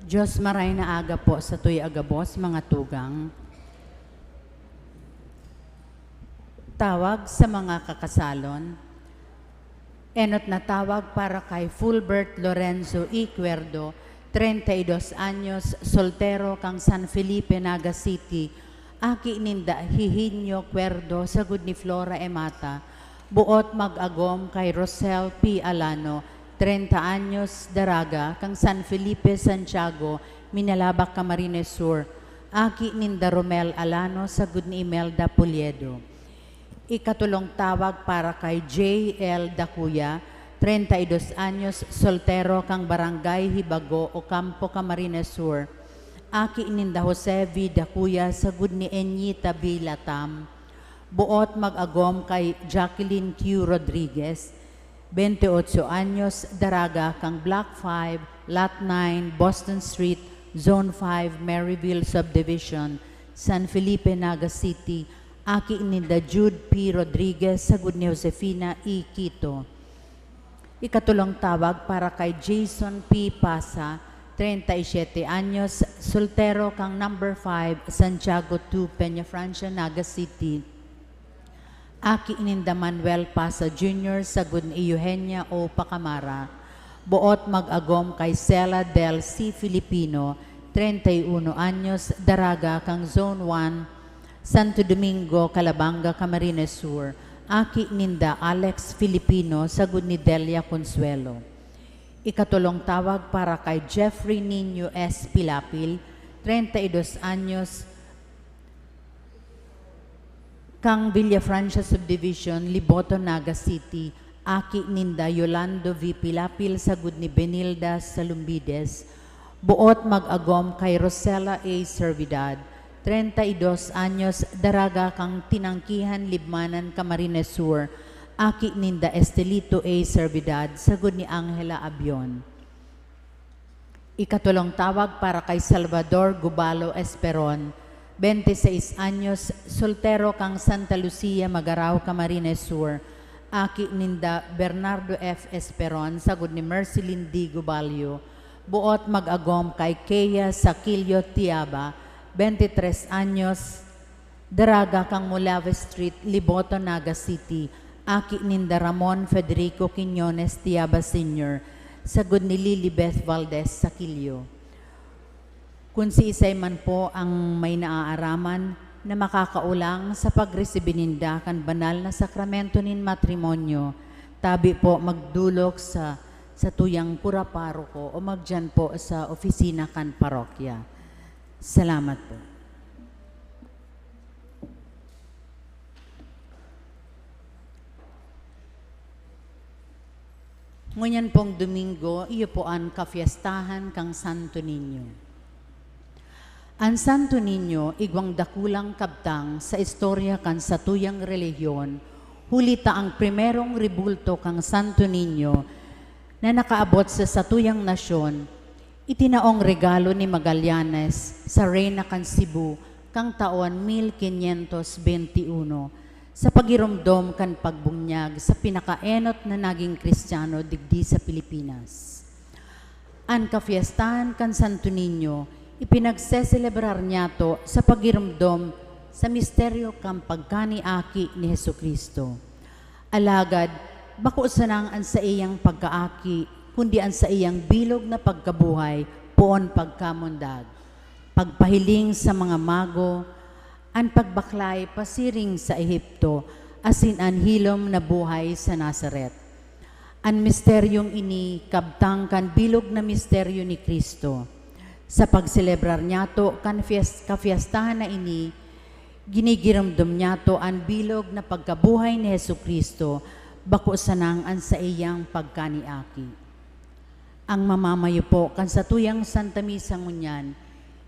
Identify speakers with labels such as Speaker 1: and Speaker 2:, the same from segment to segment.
Speaker 1: Diyos maray na aga po sa tuy agabos, mga tugang. Tawag sa mga kakasalon. Enot na tawag para kay Fulbert Lorenzo E. Cuerdo, 32 anyos, soltero kang San Felipe, Naga City. Aki ninda Hihinyo Cuerdo, sagud ni Flora Emata. Buot mag-agom kay Rosel P. Alano, 30 anyos, daraga, kang San Felipe, Santiago, Minalabak, Camarines Sur. Aki ninda Romel Alano, sagud ni Imelda Poliedo. Ikatulong tawag para kay J.L. Dacuya, 32 anyos, soltero, kang Barangay Hibago, Ocampo, Camarines Sur. Aki ninda Jose V. Dacuya, sagud ni Enyita B. Latam. Buot mag-agom kay Jacqueline Q. Rodriguez, 28 anyos, daraga, kang Block 5, Lot 9, Boston Street, Zone 5, Maryville Subdivision, San Felipe, Naga City. Aki ninda Jude P. Rodriguez, sagud ni Josefina E. Quito. Ikatulong tawag para kay Jason P. Pasa, 37 anyos, soltero, kang number 5, Santiago 2, Peñafrancia, Naga City. Aki ininda Manuel Pasa Jr., sagud ni Eugenia O. Pacamara. Buot mag-agom kay Cela Del C. Filipino, 31 anyos, daraga, kang Zone 1, Santo Domingo, Calabanga, Camarines Sur. Aki ninda Alex Filipino, sagud ni Delia Consuelo. Ikatulong tawag para kay Jeffrey Nino S. Pilapil, 32 anyos, kang Villafrancia Subdivision, Liboto, Naga City. Aki ninda Yolando V. Pilapil, sagud ni Benilda Salumbides. Buot mag-agom kay Rosella A. Servidad, 32 anyos, daraga, kang Tinangkihan, Libmanan, Camarines Sur. Aki ninda Estelito A. Servidad, sagud ni Angela Abion. Ikatulong tawag para kay Salvador Gubalo Esperon, 26 anyos, soltero, kang Santa Lucia, Magaraw, Camarines Sur. Aki ninda Bernardo F. Esperon, sagud ni Merceline D. Gubalio. Buot mag-agom kay Kea Saquillo Tiaba, 23 anyos, daraga, kang Mulave Street, Liboto, Naga City. Aki ninda Ramon Federico Quiñones Tiaba Sr., sagud ni Lilibeth Valdez Saquillo. Kung si isay man po ang may naaaraman na makakaulang sa pagresibininda kan banal na sakramento nin matrimonyo, tabi po magdulok sa tuyang pura paroko o magdyan po sa opisina kan parokya. Salamat po. Ngunyan pong Domingo, iyo po ang kafiestahan kang Santo Niño. Ang Santo Niño, igwang dakulang kabtang sa istorya kan sa tuyang relihiyon, hulita ang primerong ribulto kang Santo Niño na nakaabot sa satuyang nasyon, itinaong regalo ni Magallanes sa Reyna kan Cebu kang taon 1521 sa pagirumdom kan pagbunyag sa pinakaenot na naging Kristiyano digdi sa Pilipinas. Ang kafiestahan kan Santo Niño, ipinagseselebrar niya to sa pagirumdom sa misteryo kang pagkaniaki ni Jesucristo. Alagad, bako sanang an sa iyang pagkaaki, kundi an sa iyang bilog na pagkabuhay, poon pagkamundag. Pagpahiling sa mga mago, an pagbaklay pasiring sa Ehipto, asin an hilom na buhay sa Nazaret. An misteryong ini, kabtang kan bilog na misteryo ni Kristo. Sa pagselebrar niya to, kafiestahan na ini, ginigiramdom niya to ang bilog na pagkabuhay ni Jesucristo, bako sanang an sa iyang pagkaniaki. Ang mamamayo po kan sa tuyang Santa Misa ngunyan,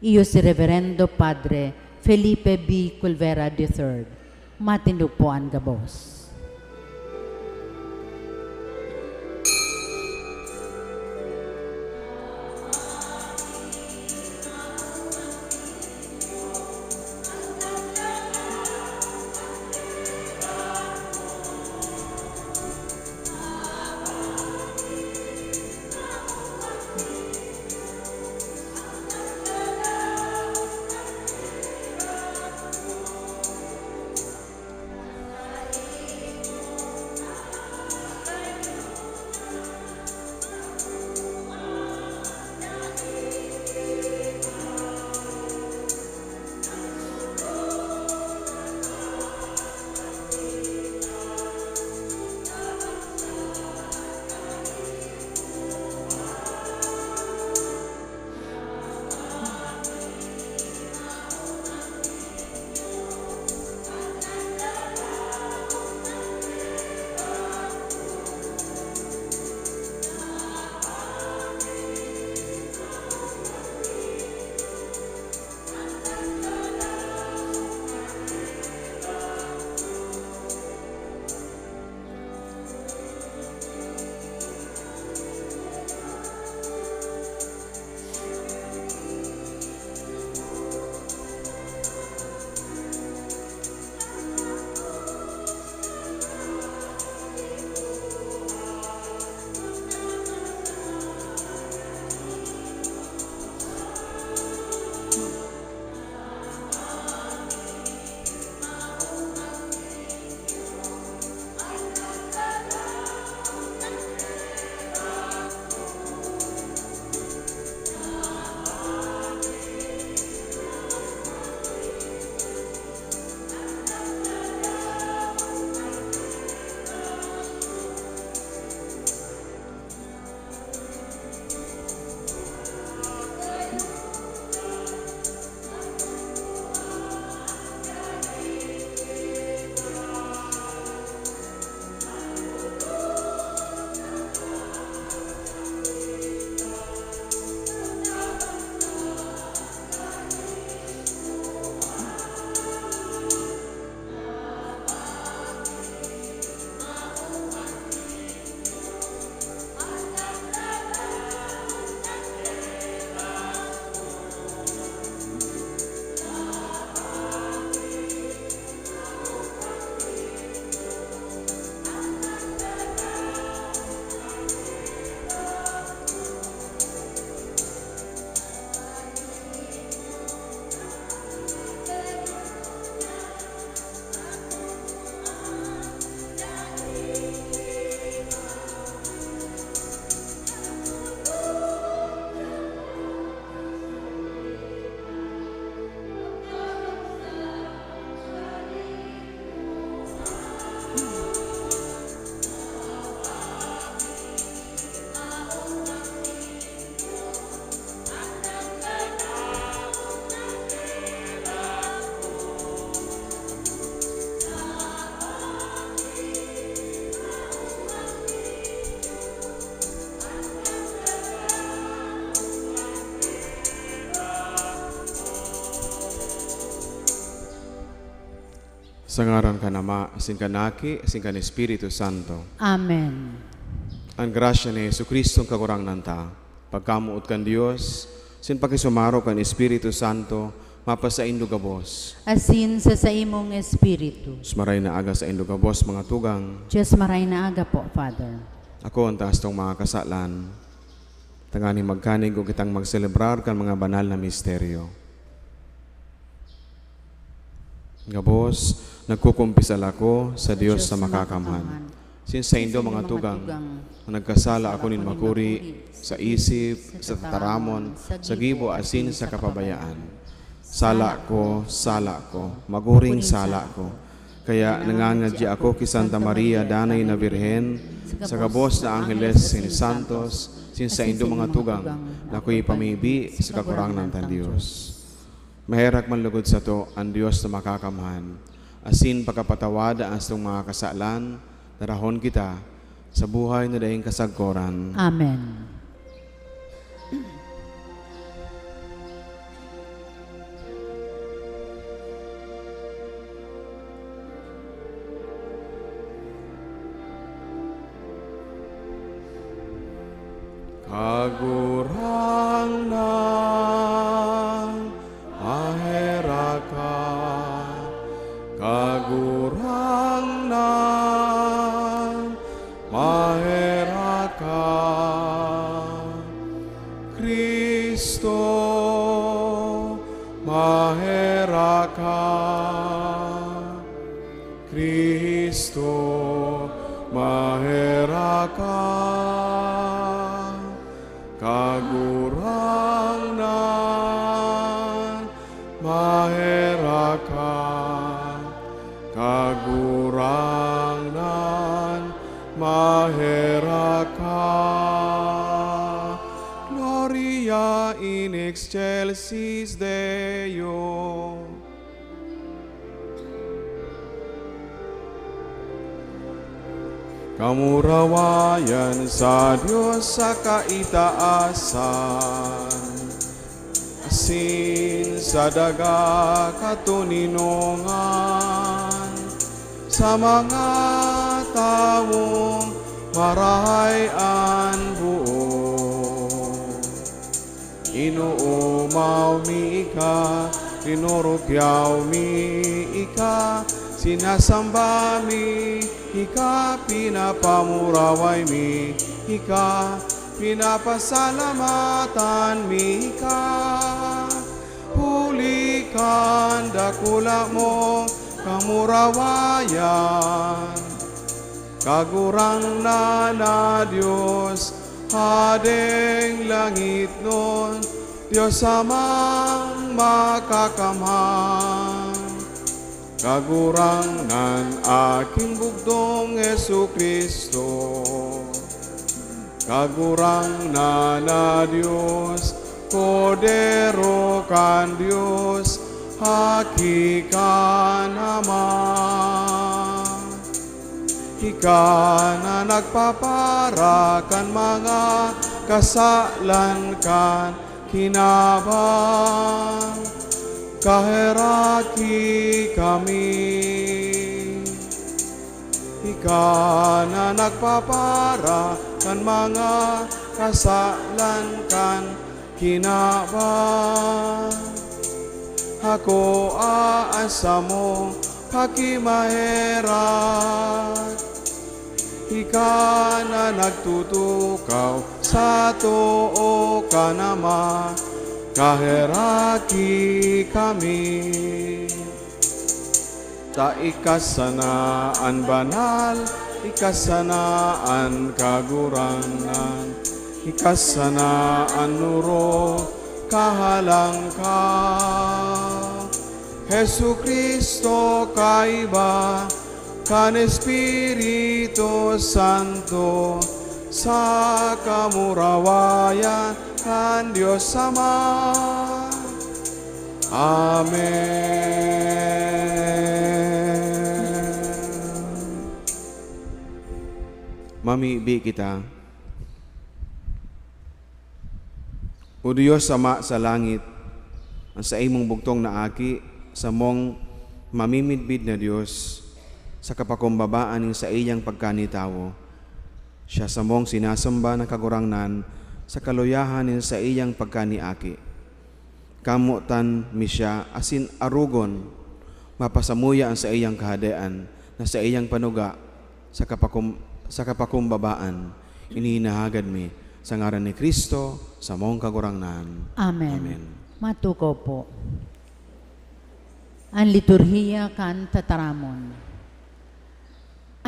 Speaker 1: iyo si Reverendo Padre Felipe B. Culvera III. Matindog po ang gabos.
Speaker 2: Sa ngaran ka Ama, asin ka naki, asin ka ni Espiritu Santo.
Speaker 1: Amen.
Speaker 2: Ang grasya ni Jesucristo ang kagurang nanta. Pagkamuot kan Dios, sin pakisumaro kan Espiritu Santo, mapasa indo gabos.
Speaker 1: Asin sa imong espiritu.
Speaker 2: Sumaray na aga sa indo gabos, mga tugang.
Speaker 1: Diyos maray na aga po, Father.
Speaker 2: Ako ang taas tong mga kasalan. Tangani magkanig o kitang magselebrar kan mga banal na misteryo. Gabos, nagkukumpisal ako sa Diyos sa makakamhan. Since sa indo mga tugang, nagkasala ako nin makuri sa isip, sa tataramon, sa gibo asin sa kapabayaan. Sala ko, maguring sala ko. Kaya nangangadya ako kay Santa Maria, danay na Birhen, sa gabos na Angeles ni Santos, sin sa indo mga tugang, na ako'y pamibi sa kakurangan ng Diyos. Maherak man lugod sa to ang Diyos na makakamhan. Asin pagkapatawada ang itong mga kasalan, darahon kita sa buhay na daing kasagkoran.
Speaker 1: Amen.
Speaker 2: Kagurang na maheraka, kagurang na maheraka, Kristo maheraka, Kristo maheraka. Kagurang na maheraka, kagurang na maheraka. Gloria in excelsis Deo. Kamurawayan sa Diyos sa kaitaasan, asin sa daga katuninungan, sa mga taong marahayan buo. Inuumaw mi ika, tinurukyaw mi ika, sinasamba mi ika, pinapamuraway mi ika, pinapasalamatan mi ika. Hulikan dakula mo kamurawayan, kagurang na Diyos, hadeng langit nun, Diyos amang makakamhan. Kagurang ng aking bugtong Jesucristo, kagurang na Diyos, podero kan Diyos, hakikan naman. Ika na nagpapara kan mga kasalan kan kinabang, kaheraki kami. Ika na nagpapara kan mga kasalan kan kinabang. Ako aasa mo pakimaherat, ika na nagtutukaw sa too ka naman, kaheraki kami. Ta ikasanaan banal, ikasanaan kagurangan, ikasanaan nuro, kahalang ka. Jesucristo kaiba, kan Espiritu Santo, sa kamurawayan kan Diyos Ama. Amen. Mamiibi kita. O Diyos Ama sa langit, ang sa imong bugtong na aki, sa mong mamimidbid na Dios sa kapakumbabaan ning sa iyang pagkanitawo. Siya samong sinasamba ng kagurangnan sa kaluyahan ning sa iyang pagkaniaki. Kamutan mi siya asin arugon mapasamuya ang sa iyang kahadean na sa iyang panuga sa kapakumbabaan. Ininahagad mi sa ngaran ni Kristo sa mong kagurangnan.
Speaker 1: Amen.
Speaker 2: Amen.
Speaker 1: Matuko po. Ang liturhiya kan tataramon.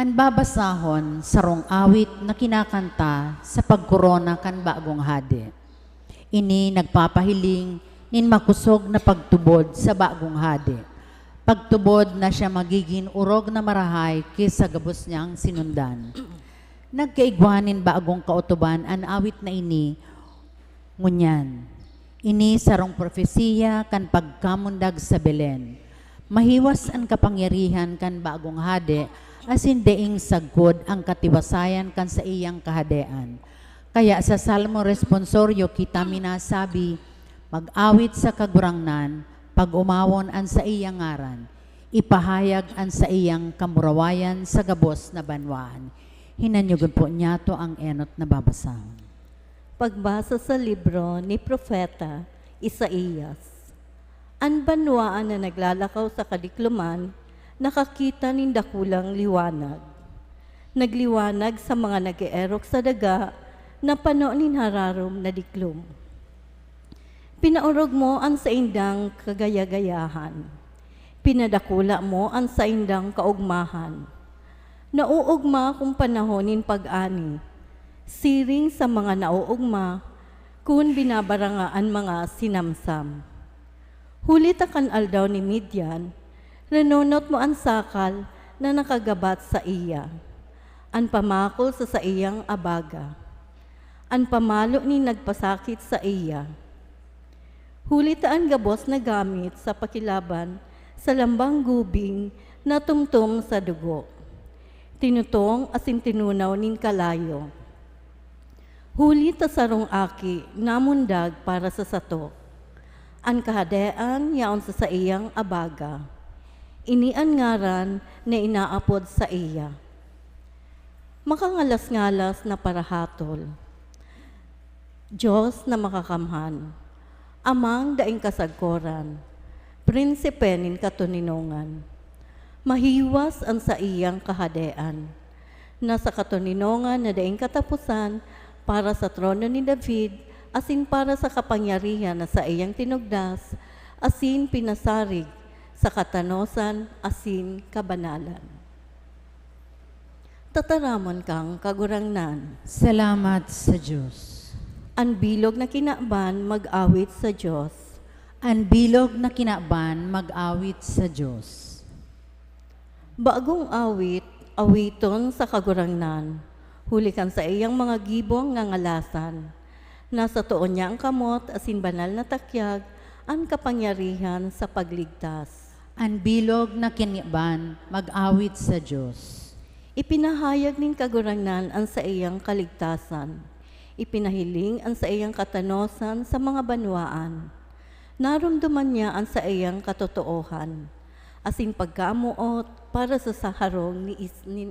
Speaker 1: Ang babasahon sarong awit na kinakanta sa pagkorona kan bagong hade. Ini nagpapahiling nin makusog na pagtubod sa bagong hade. Pagtubod na siya magiging urog na marahay kaysa gabos niyang sinundan. Nagkaigwanin bagong kautuban ang awit na ini, ngunyan. Ini sarong profesiya kan pagkamundag sa Belen. Mahiwas ang kapangyarihan kan bagong hade, asin deing sagkod ang katiwasayan kan sa iyang kahadean. Kaya sa Salmo responsoryo kita minasabi, mag-awit sa kagurangnan, pag umawon an sa iyang ngaran, ipahayag an sa iyang kamurawayan sa gabos na banwaan. Hinanyugan po niya to ang enot na babasahon.
Speaker 3: Pagbasa sa libro ni Propeta Isaías. Ang banwaan na naglalakaw sa kadikluman, nakakita nin dakulang liwanag. Nagliwanag sa mga nag-eerok sa daga, na pano nin hararom na diklum. Pinaurog mo ang sa indang kagayagayahan. Pinadakula mo ang sa indang kaugmahan. Nauugma kung panahonin pag-ani, siring sa mga nauugma, kung binabarangaan mga sinamsam. Huli takan aldaw ni Midian, renunot mo ang sakal na nakagabat sa iya, ang pamakol sa iyang abaga, ang pamalo ni nagpasakit sa iya. Huli taan gabos na gamit sa pakilaban sa lambang gubing na tumtum sa dugo. Tinutong asin tinunaw nin kalayo. Huli ta sarong aki namundag para sa sato. Ang kahadean yaon sa iyang abaga. Inian ngaran na inaapod sa iya. Makangalas-ngalas na parahatol. Diyos na makakamhan. Amang daing kasagkoran. Prinsipe nin katuninongan. Mahiwas ang sa iyang kahadean. Nasa katuninongan na daing katapusan para sa trono ni David, asin para sa kapangyarihan na sa iyang tinugdas, asin pinasarig sa katanosan, asin kabanalan. Tataramon kang kagurangnan.
Speaker 1: Salamat sa Diyos.
Speaker 3: Ang bilog na kinaban mag-awit sa Diyos.
Speaker 1: Ang bilog na kinaban mag-awit sa Diyos.
Speaker 3: Bagong awit, awiton sa kagurangnan. Hulikan sa iyang mga gibong ngangalasan. Nasa tuon niya ang kamot, asin banal na takyag, ang kapangyarihan sa pagligtas.
Speaker 1: Ang bilog na kinaban mag-awit sa Diyos.
Speaker 3: Ipinahayag nin kagurangnan ang sa iyang kaligtasan. Ipinahiling ang sa iyang katanosan sa mga banwaan. Narumduman niya ang sa iyang katotoohan. Asin pagkamuot para sa saharong ni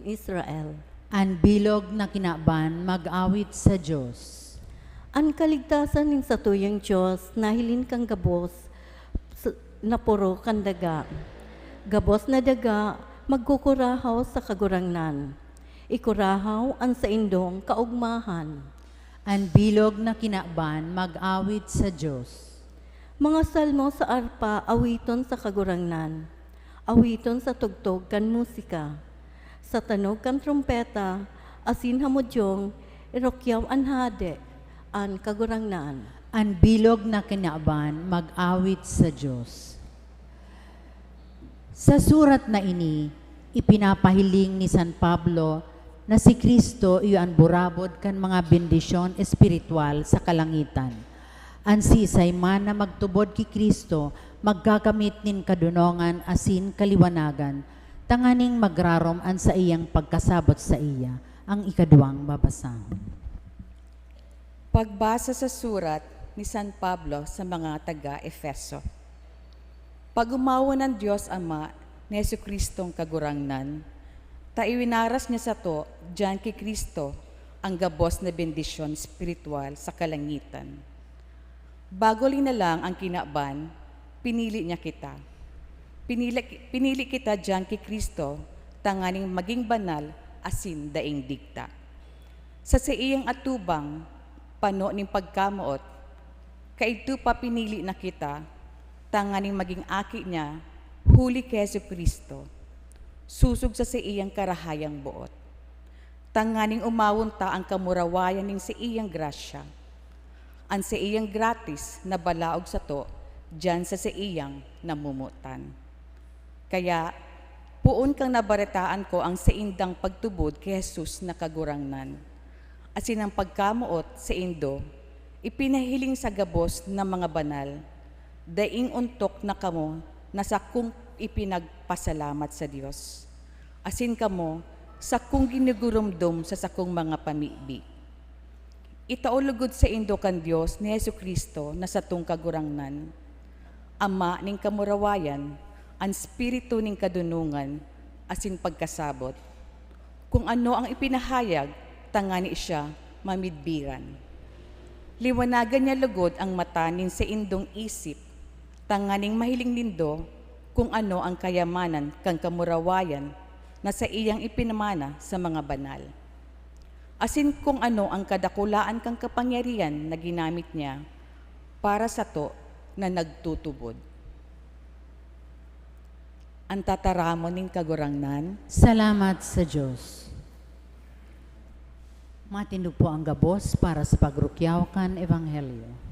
Speaker 3: Israel.
Speaker 1: Ang bilog na kinaban mag-awit sa Diyos.
Speaker 3: Ang kaligtasan nin sa tuyang Diyos, nahilin kang gabos na puro kang daga. Gabos na daga, magkukurahaw sa kagurangnan. Ikurahaw ang sa indong kaugmahan.
Speaker 1: Ang bilog na kinaban mag-awit sa Diyos.
Speaker 3: Mga salmo sa arpa, awiton sa kagurangnan. Awiton sa tugtog kan musika. Sa tanog kan trumpeta, asin hamudyong, irokyaw an hade, an kagurangnan.
Speaker 1: Ang bilog na kinaban mag-awit sa Diyos. Sa surat na ini, ipinapahiling ni San Pablo na si Kristo iyan burabod kan mga bendisyon espiritual sa kalangitan. Ang sisay man na magtubod ki Kristo, magkakamit nin kadunongan asin kaliwanagan, tanganing magrarom an sa iyang pagkasabot sa iya, ang ikaduwang babasahon.
Speaker 4: Pagbasa sa surat ni San Pablo sa mga taga-Efeso. Pag-umawa ng Diyos Ama ni Jesucristong kagurangnan, ta iwinaras niya sa to, diyan kay Kristo, ang gabos na bendisyon spiritual sa kalangitan. Bago na lang ang kinaban, pinili niya kita. Pinili kita diyan kay Kristo, tanganing maging banal asin daing digta. Sa iyang atubang, pano ning pagkamuot, kaito pa pinili na kita, tanganing maging aki niya, huli kay Jesucristo, susog sa iyang karahayang buot. Tanganing umawon ta ang kamurawayan ning sa iyang grasya, ang sa iyang gratis na balaog sa to, diyan sa iyang namumutan. Kaya, puon kang nabaritaan ko ang sa indang pagtubod kay Jesus na kagurangnan. Asin ang pagkamuot sa indo, ipinahiling sa gabos ng mga banal, daing untok na kamo na sa kung ipinagpasalamat sa Diyos. Asin kamo sa kung ginugurumdum sa sakong mga pamibi. Itaulugod sa indo kan Diyos ni Jesucristo na sa tung kagurangnan. Ama ning kamurawayan, ang spiritu ning kadunungan, asin pagkasabot. Kung ano ang ipinahayag, tangani siya mamidbiran. Liwanagan niya lugod ang mata nin sa indong isip, tanganing mahiling nindo kung ano ang kayamanan kang kamurawayan na sa iyang ipinamana sa mga banal. Asin kung ano ang kadakulaan kang kapangyarihan na ginamit niya para sa to na nagtutubod. Ang tataramon ning kagurangnan,
Speaker 1: Salamat sa Diyos. Matindog po ang gabos para sa pagrukyaw kan Ebanghelyo.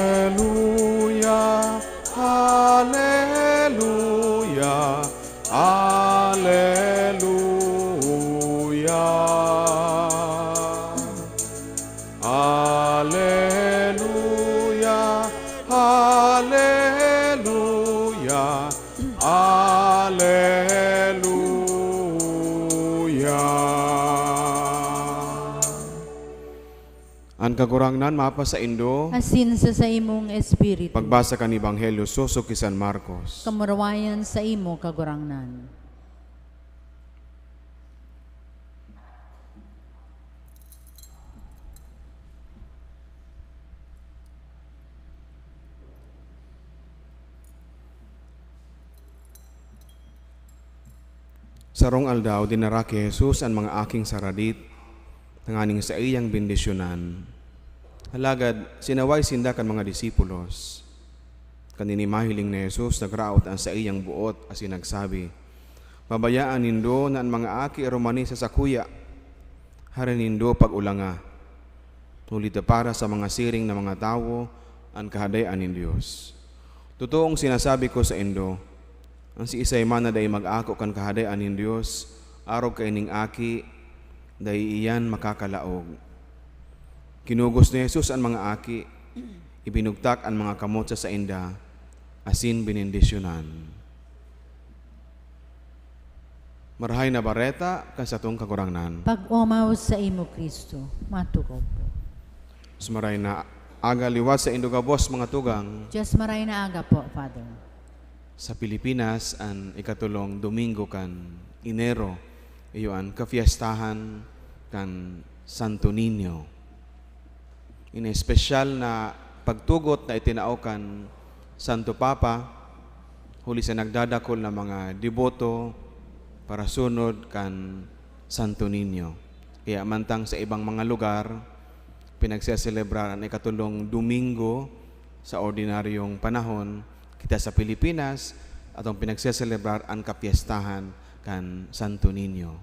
Speaker 2: Alleluia, alleluia, alleluia. Alleluia, alleluia, alleluia. Ang kagurangnan mapa sa Indo,
Speaker 1: Asin sa imong espiritu.
Speaker 2: pagbasa kan Ebanghelyo susok kay San Marcos.
Speaker 1: Kamurawayan sa imo kagurangnan.
Speaker 2: Sarong aldaw dinara kay Jesus ang mga aking saradit, tanganing sa iyang bendisyonan. Halagad, sinaway sinda kan mga disipulos. Kanini mahiling ni Jesus, nagraot ang sa iyang buot, asin nagsabi, Babayaan nindo na ang mga aki romani sa sakuya, harin nindo pag-ulanga. Nulita para sa mga siring na mga tawo, ang kahadayan ng Diyos. Totoong sinasabi ko sa indo, ang si isay man na day mag-ako kan kahadayan ng Diyos, araw kay ning aki, day iyan makakalaog. Kinugos ni Jesus ang mga aki, ibinugtak ang mga kamot sa inda, asin binindisyonan. Marahay na bareta kan sa tong kagurangnan.
Speaker 1: Pag-umaw sa imo Kristo, matukob po.
Speaker 2: Sumaray na aga liwas sa Indogabos mga tugang.
Speaker 1: Diyos maray na aga po, Father.
Speaker 2: Sa Pilipinas, ang ikatulong Domingo kan Enero, iyo ang kafiestahan kan Santo Niño. In espesyal na pagtugot na itinao kan Santo Papa, huli sa nagdadakol na mga deboto para sunod kan Santo Niño. Kaya mantang sa ibang mga lugar, pinagseselebrar ang ikatulong Domingo sa ordinaryong panahon, kita sa Pilipinas, atong pinagseselebrar ang kapiestahan kan Santo Niño.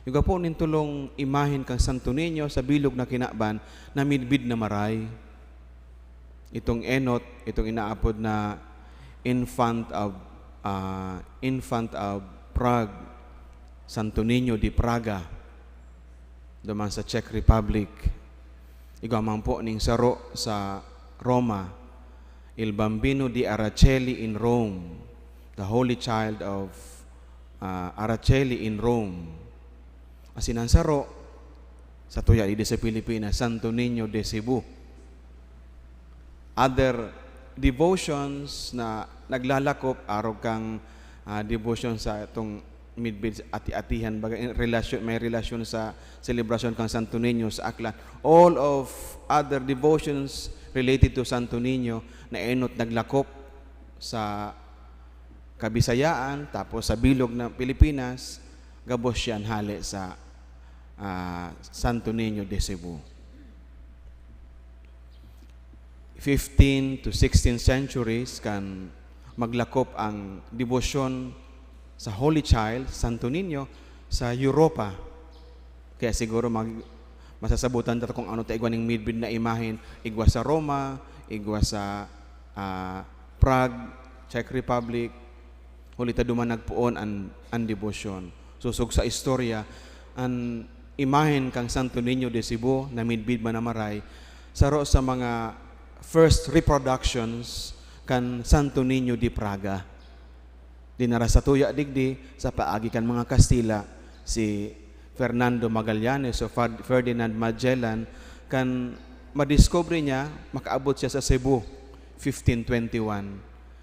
Speaker 2: Yung po nintulong imahin kang Santo Niño sa bilog na kinaban na midbid na maray. Itong enot, itong inaapod na infant of Prague, Santo Niño di Praga, duman sa Czech Republic. Igaman po ning saro sa Roma, Il Bambino di Araceli in Rome, the Holy Child of Araceli in Rome. Asin ang saro sa tuya di sa Pilipinas, Santo Niño de Cebu. Other devotions na naglalakop, araw kang devotion sa itong midbid ati-atihan, may relasyon sa celebration kang Santo Niño sa Aklan. All of other devotions related to Santo Niño na enot naglakop sa Kabisayaan, tapos sa bilog ng Pilipinas, gabos yan hali sa Santo Niño de Cebu. 15th to 16th centuries kan maglakop ang debosyon sa Holy Child, Santo Niño, sa Europa. Kaya siguro masasabutan dito kung ano taigwa ng midbid na imahin, igwa sa Roma, igwa sa Prague, Czech Republic, hulita duman nagpuon ang debosyon. Susog sa istorya, ang imahin kang Santo Niño de Cebu na midbid manamaray, saro sa mga first reproductions kan Santo Niño di Praga. Dinara sa tuya digdi sa paagi kan mga Kastila, si Fernando Magallanes o Ferdinand Magellan, kan madiscover niya, makaabot siya sa Cebu 1521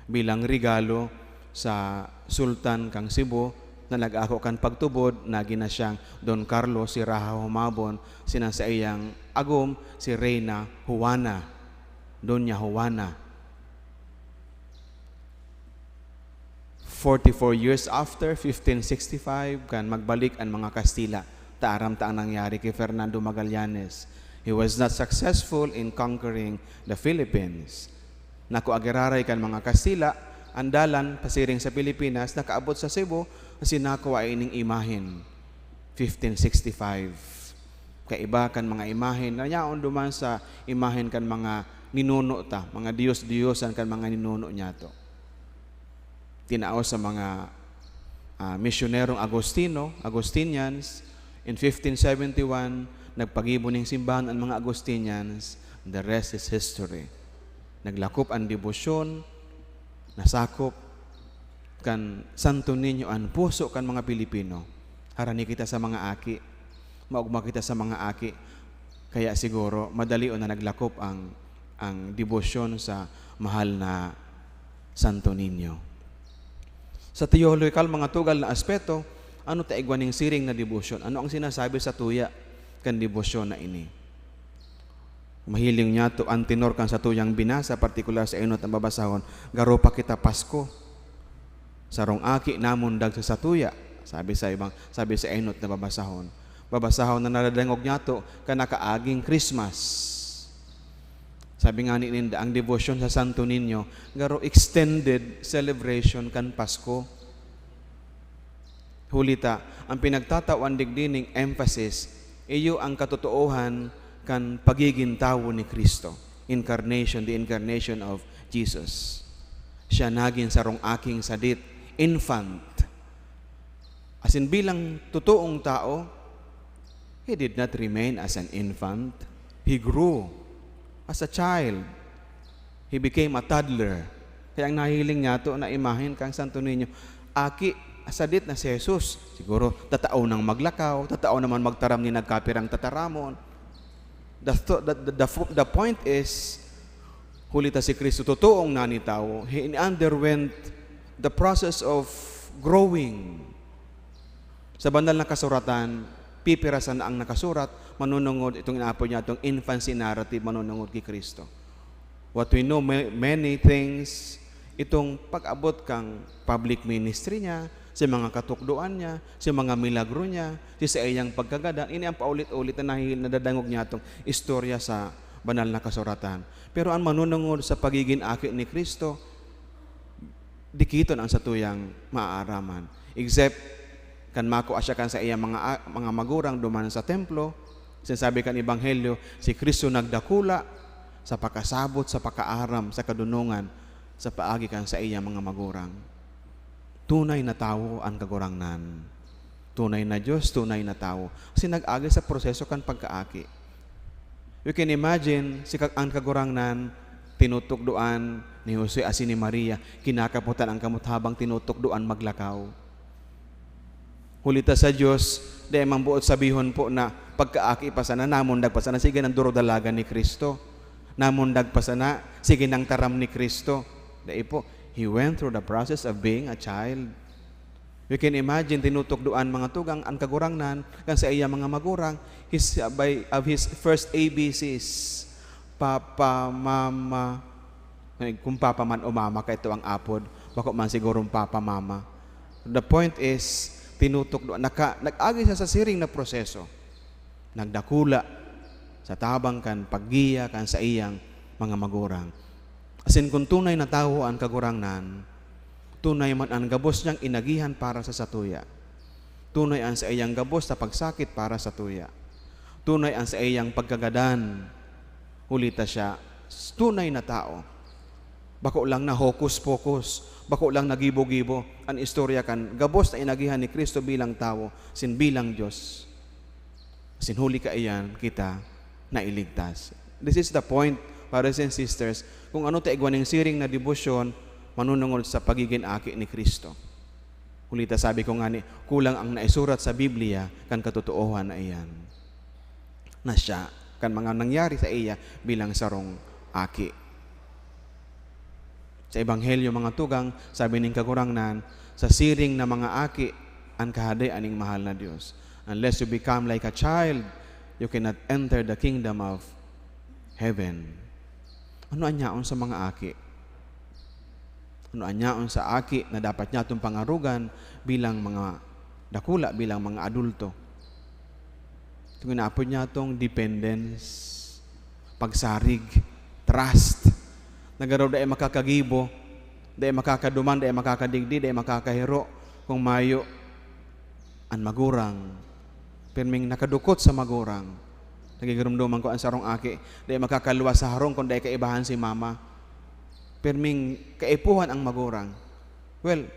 Speaker 2: bilang regalo sa Sultan kang Cebu na nag-ako kan pagtubod, nagi na siyang Don Carlos si Raha Humabon, sinasa iyang agom si Reina Juana, Doña Juana. 44 years after, 1565, kan magbalik ang mga Kastila. Taaram ta ang nangyari kay Fernando Magallanes. He was not successful in conquering the Philippines. Naku agiraray kan mga Kastila, andalan pasiring sa Pilipinas, nakaabot sa Cebu, sinako ay ining imahin. 1565. Kaiba kan mga imahin, na yaon duman sa imahin kan mga ninuno ta, mga Diyos-Diyosan kan mga ninuno niya to. Tinao sa mga misyonerong Agustinians. In 1571, nagpagibo ng simbahan ang mga Agustinians. The rest is history. Naglakop ang debosyon, nasakop kan Santo Niño ang puso kan mga Pilipino. Harani kita sa mga aki, maugma kita sa mga aki. Kaya siguro, madali o na naglakop ang debosyon sa mahal na Santo Niño. Sa theological mga tugal na aspeto, ano taigwa ning siring na debosyon? Ano ang sinasabi sa tuya kan debosyon na ini? Mahiling niya to ang tenor kan sa tuyang binasa, partikular sa enot ang babasahon, garupa kita Pasko. Sarong aki namon dag sa tuya, sabi sa enot na babasahon. Babasahon na naradangog niya to kanakaaging Christmas. Sabi nga ni Ninda, ang devotion sa Santo Niño, garo extended celebration kan Pasko. Hulita, ang pinagtatawan digdining emphasis, iyo ang katotoohan kan pagiging tawo ni Kristo. Incarnation, the incarnation of Jesus. Siya naging sarong aking sadit, infant. As in bilang totoong tao, he did not remain as an infant. He grew as a child. He became a toddler. Kaya ang nahiling niya to na imahin kang Santo Niño, aki, asadit na si Jesus. Siguro, tatao nang maglakaw, tatao naman magtaram ni nagkapirang tataramon. The point is, hulita si Kristo, totoong nanitaw, he underwent the process of growing. Sa banal na kasuratan, pipirasan na ang nakasurat, manunungod itong inaapo niya, itong infancy narrative, manunungod kay Kristo. What we know, many things itong pag-abot kang public ministry niya, sa mga katukduan niya, sa mga milagro niya, sa iyang pagkagada, ini ang paulit-ulit na nadadangog niya itong istorya sa banal na kasuratan. Pero ang manunungod sa pagiging aki ni Kristo, dikiton ang satuyang maaaraman. Except, kan mako asya kan sa iyang mga magurang duman sa templo, sinasabi kan Ebanghelyo, si Kristo nagdakula sa pakasabot, sa pakaaram, sa kadunungan, sa paagi kan sa iyang mga magurang. Tunay na tao ang kagurangnan. Tunay na Diyos, tunay na tao. Kasi nag-agi sa proseso kan pagkaaki. You can imagine, ang kagurangnan, tinutugduan ni Jose asin ni Maria, kinakaputan ang kamot habang tinutugduan maglakaw. Hulita sa Diyos, di mang buot sabihon po na pagkaaki pa sana, namundag pa sana, sige ng durodalagan ni Kristo. Namundag pa sana, sige ng taram ni Kristo. Dahil po, He went through the process of being a child. You can imagine, tinutugduan mga tugang ang kagurangnan kan sa iya mga magurang of his first ABCs. Papa, mama, kung papa man o mama, ka ito ang apod, bako man sigurong papa, mama. The point is, tinutugduan, nag-agi siya sa siring na proseso. Nagdakula sa tabang kan paggiya kan sa iyang mga magurang. Asin kung tunay na tao ang kagurangnan, tunay man ang gabos niyang inagihan para sa satuya. Tunay ang sa iyang gabos na pagsakit para sa tuya. Tunay ang sa iyang pagkagadan, hulita siya, tunay na tao. Bako lang na hokus-pokus, bako lang nagibo-gibo, ang istorya kan, gabos na inagihan ni Kristo bilang tao, sin bilang Diyos. Sin huli ka iyan, kita na iligtas. This is the point, brothers and sisters, kung ano taigwan ng siring na debosyon, manunungol sa pagiging aki ni Kristo. Hulita sabi ko nga ni, kulang ang naisurat sa Biblia kan katotoohan na iyan. Na siya, kan mga nangyari sa iya bilang sarong aki. Sa Ebanghelyo mga tugang, sabi ng kagurangnan, sa siring na mga aki, ang kahaday aning mahal na Diyos. Unless you become like a child, you cannot enter the kingdom of heaven. Ano anyaon sa mga aki? Ano anyaon sa aki na dapat niya itong pangarugan bilang mga dakula, bilang mga adulto? Ito ginapod niya itong dependence, pagsarig, trust. Nagaraw dahil makakagibo, dahil makakaduman, dahil makakadigdi, dahil makakahiro, kung mayo ang magurang. Pirming nakadukot sa magurang. Nagigirumduman ko ang sarong aki, dahil makakaluwas sa harong kung dahil kaibahan si mama. Pirming kaipuhan ang magurang. Well,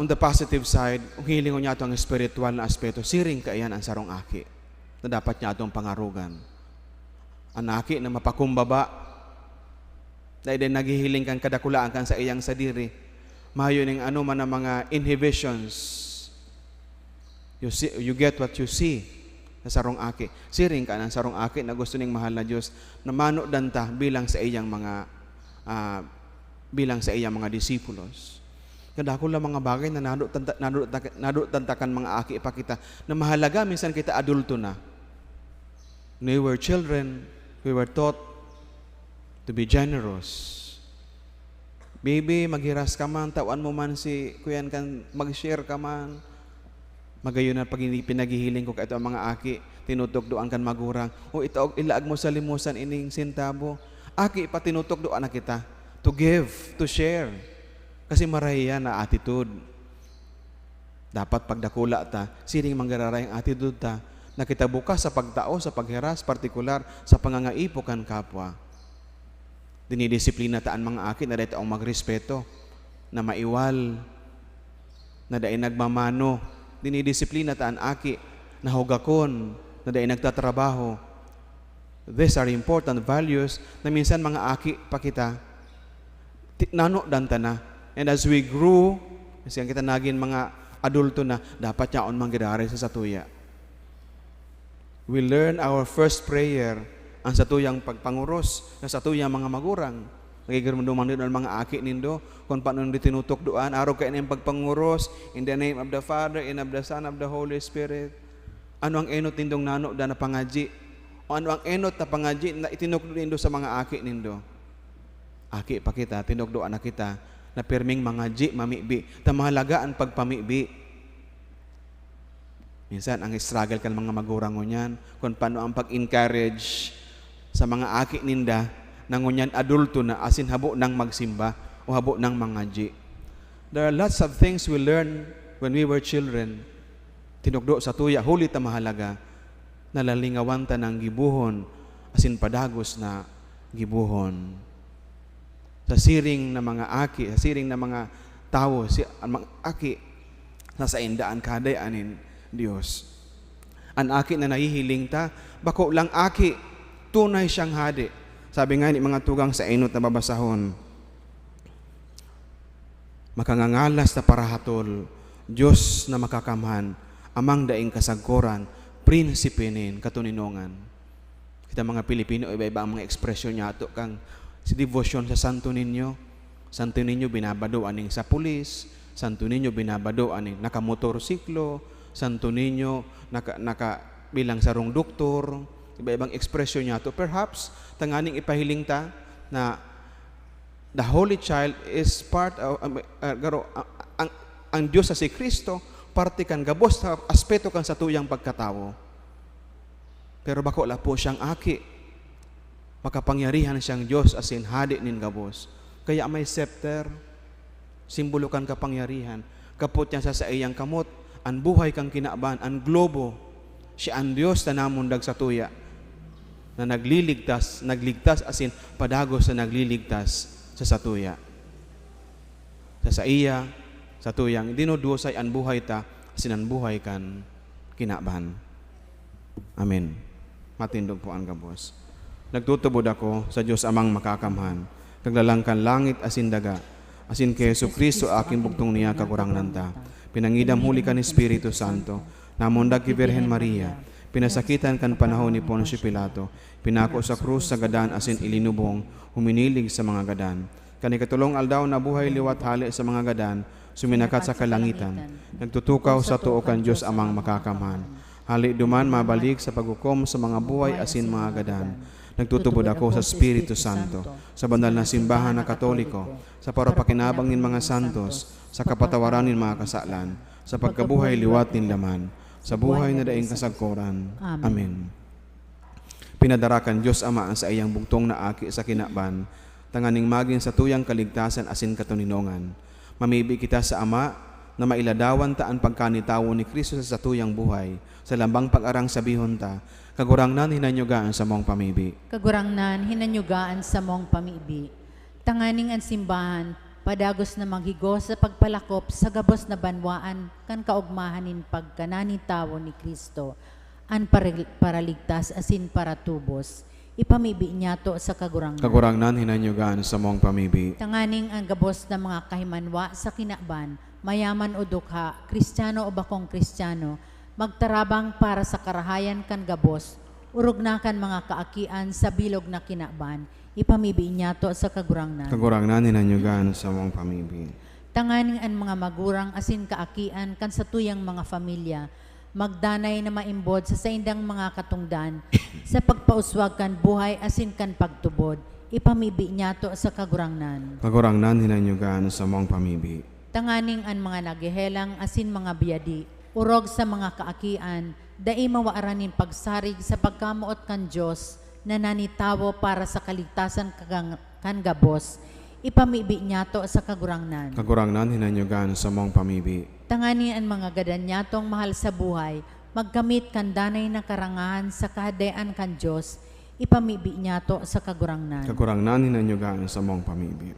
Speaker 2: on the positive side, kung hiling niya ito ang spiritual na aspeto, siring kaiyan ang sarong aki na dapat niya itong pangarugan. Ang aki na mapakumbaba, dahil din naghihiling kang kadakulaan kan sa iyang sadiri, mayo ning ano man ang mga inhibitions. You get what you see na sarong aki. Siring ka ng sarong aki na gusto ning mahal na Diyos na mano danta bilang sa iyang mga disipulos. Kada ko lang mga bagay na nadutantakan mga aki ipakita na mahalaga minsan kita adulto na. When we were children, we were taught to be generous. Baby, maghiras ka man, tawan mo man si kuyan kan, mag-share ka man. Magayon na pag pinaghihiling ko kaito ang mga aki, tinutugdoan kan magurang, o ito ilaag mo sa limusan ining sintabo. Aki pa tinutugdoan na kita to give, to share. Kasi marahiya na attitude. Dapat pagdakula ta, siring manggararay ang attitude ta, na kita bukas sa pagtao, sa paghiras, partikular sa pangangaipo kan kapwa. Dinidisiplina taan mga aki na dahil taong magrespeto, na maiwal, na dahil nagmamano, dinidisiplina taan aki na hugakon, na dahil nagtatrabaho. These are important values na minsan mga aki pa kita nano danta na. And as we grew, kasi kita naging mga adulto na, dapat yaon manggidari sa satuya. We learn our first prayer ang satuyang pagpanguros na satuyang mga magurang. Nagigirmunduman din ang mga aki nindo kung paano nito tinutugduan. Araw kayo na yung pagpanguros in the name of the Father, and of the Son, of the Holy Spirit. Ano ang enot nindong nano da na pangaji? O ano ang enot na pangaji na itinukdo nindo sa mga aki nindo? Aki pa kita, tinugdoan na kita, na pirming mga ji, mamibi. Tamahalagaan pagpamibi. Minsan, ang struggle kan mga magurang ngunyan, kung paano ang pag-encourage sa mga aki ninda, na ngunyan adulto na, asin habo ng magsimba, o habo ng mga ji. There are lots of things we learn when we were children. Tinugdo sa tuya, huli ta mahalaga, nalalingawan ta ng gibuhon, asin padagos na gibuhon. Sa siring na mga aki, sa siring na mga tao, ang mga aki, nasa indaan kaday anin Diyos. Ang aki na nahihiling ta, bako lang aki, tunay siyang hadi. Sabi nga ni mga tugang sa inot na babasahon, makangangalas na parahatol, Diyos na makakamhan, amang daing kasagkoran, prinsipinin, katuninongan. Kita mga Pilipino, iba-iba ang mga ekspresyon niya ato kang si devotion sa Santo Niño. Santo Niño binabado aning sa pulis, Santo Niño binabado aning nakamotorsiklo, Santo Niño naka bilang sarong doktor, iba-ibang ekspresyon niya to. Perhaps tanganing ipahiling ta na the Holy Child is part of ang Diyos sa si Kristo, parte kan gabos sa aspeto kan sa tuyang pagkatao. Pero bako la po siyang aki, makapangyarihan siyang Diyos asin hadi nin gabos. Kaya may scepter, simbolo kan kapangyarihan. Kapot niya sa iyang kamot, ang buhay kang kinaaban, ang globo, siya ang Diyos na namundag sa tuya, na nagligtas asin padagos na nagliligtas sa satuya. Sa iya, sa tuyang, dinudusay ang buhay ta, asin ang buhay kan kinaaban. Amen. Matindog po ang gabos. Nagtutubod ako sa Diyos amang makakamhan, naglalangkan langit asin daga, asin kay Yesu Kristo aking bugtong niya kagurangnan ta. Pinangidam huli kan Espiritu Santo, namundag ki Birhen Maria, pinasakitan kan panahon ni Poncio Pilato, pinako sa krus sa gadan asin ilinubong, huminilig sa mga gadan. Kanikatulong aldaw na buhay liwat hali sa mga gadan, suminakat sa kalangitan, nagtutukaw sa tuo kan Diyos amang makakamhan. Hali duman mabalik sa paghukom sa mga buhay asin mga gadan. Nagtutubod ako sa Espiritu Santo, sa bandal na simbahan na Katoliko, sa parapakinabang nin mga santos, sa kapatawaran nin mga kasalan, sa pagkabuhay liwat nin laman, sa buhay na daing kasagkoran. Amen. Pinadarakan Diyos Ama sa iyang bugtong na aki sa kinaban, tanganing maging sa tuyang kaligtasan asin katuninongan. Mamibi kita sa Ama na mailadawan ta ang pagkanitawo ni Kristo sa tuyang buhay, sa lambang pag-arang sabihon ta, kagurangnan hinanyugaan sa mong pamibi.
Speaker 1: Kagurangnan hinanyugaan sa mong pamibi. Tanganing ang simbahan, padagos na maghigos sa pagpalakop sa gabos na banwaan, kan kaugmahanin pagkananitawo ni Kristo, an paraligtas asin para tubos. Ipamibi niya to sa kagurangnan.
Speaker 2: Kagurangnan hinanyugaan sa mong pamibi.
Speaker 1: Tanganing ang gabos na mga kahimanwa sa kinaban, mayaman o dukha, Kristiyano o bakong Kristiyano, magtarabang para sa karahayan kan gabos, urog na kan mga kaakian sa bilog na kinaban, ipamibi niya to sa kagurangnan.
Speaker 2: Kagurangnan hinanyugaan sa mong pamibi.
Speaker 1: Tanganing ang mga magurang asin kaakian kan sa tuyang mga familia, magdanay na maimbod sa saindang mga katungdan, sa pagpauswag kan buhay asin kan pagtubod, ipamibi niya to sa kagurangnan.
Speaker 2: Kagurangnan hinanyugaan sa mong pamibi.
Speaker 1: Tanganing ang mga nagihelang asin mga biyadi, urog sa mga kaakian, dai mawaaranin pagsarig sa pagkamuot kan Diyos na nanitawo para sa kaligtasan kan gabos, ipamibi niya to sa kagurangnan.
Speaker 2: Kagurangnan hinanyugaan sa mong pamibi.
Speaker 1: Tangani ang mga gadan niya tong mahal sa buhay, magkamit kan danay na karangahan sa kahadean kan Diyos, ipamibi niya to sa kagurangnan.
Speaker 2: Kagurangnan hinanyugaan sa mong pamibi.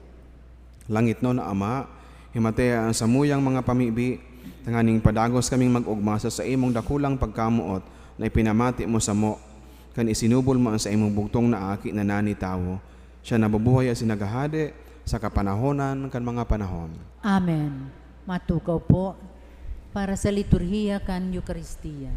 Speaker 2: Langit no na Ama, himatea ang samuyang mga pamibi, tanganing padagos kaming mag-ugmasa sa imong dakulang pagkamuot na ipinamati mo sa mo, kan isinubol mo ang sa imong bugtong na aki na nanitawo, siya nabubuhay as sinagahade sa kapanahonan kan mga panahon.
Speaker 1: Amen. Matukaw po para sa liturhiya kan Eucharistia.